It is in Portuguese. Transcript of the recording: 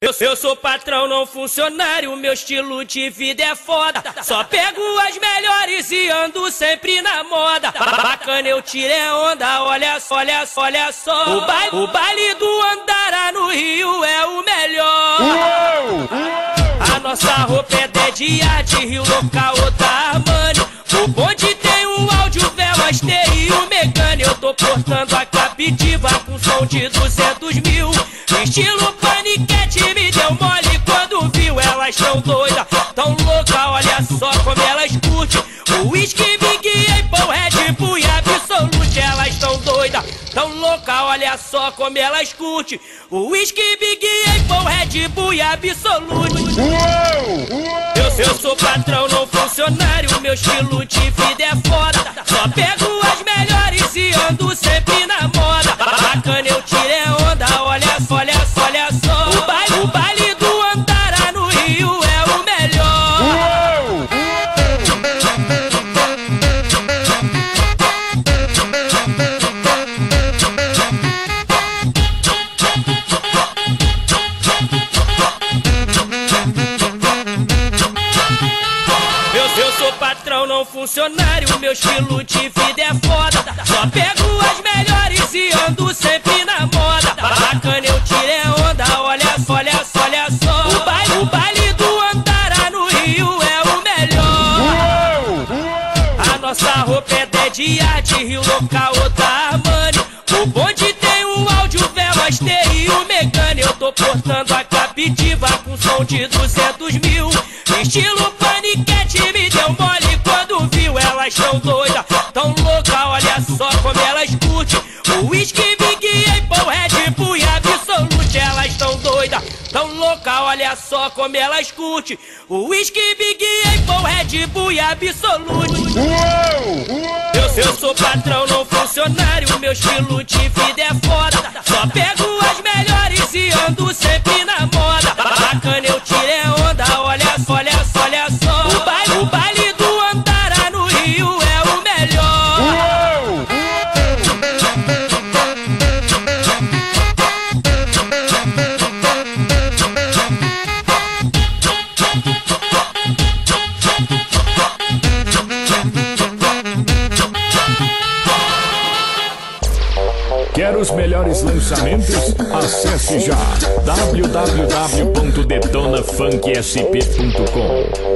Eu sou patrão, não funcionário, meu estilo de vida é foda. Só pego as melhores e ando sempre na moda. Bacana, eu tirei onda, olha só, olha só, olha só. O baile do Andara no Rio é o melhor. A nossa roupa é Dedia de Rio, local da Armani. O bonde tem um áudio, velas, TI e o Megane. Eu tô portando a Captiva com som de 200 mil. Estilo paniquete, me deu mole quando viu. Elas tão doidas, tão louca, olha só como elas curtem. O whisky, Big Apple, Red Bull e Absolute. Elas tão doidas, tão louca, olha só como elas curtem. O whisky, Big Apple, Red Bull e Absolute. Eu sou patrão, não funcionário, meu estilo de vida é foda. Só pego as melhores e ando sempre na moda. Bacana, eu tirei onda, olha só, olha só, olha só. O baile do Andara no Rio é o melhor. Eu sou patrão, não funcionário, meu estilo de vida é foda. Só pego as melhores e ando sempre na moda. Bacana, eu tirei onda, olha só, olha só, olha só. O baile do Andara no Rio é o melhor. A nossa roupa é Dedia de Rio, local da Armani. O bonde tem um áudio, velas, TI e o Megane. Eu tô portando a Captiva com som de 200 mil. Estilo paniquete, me deu mole quando viu. Elas tão doidas, tão louca, olha só como elas curtem. O whisky, Big Apple, Red Bull e Absolute. Elas tão doidas, tão louca, olha só como elas curtem. O whisky, Big Apple, Red Bull e Absolute. Eu sou patrão, não funcionário, meu estilo de vida é foda. Só pego as melhores e ando sempre na moda. Bacana, eu tirei onda, olha só, olha só, olha só. O baile do Andara no Rio é o melhor. Quer os melhores lançamentos? Acesse já www.detonafunksp.com.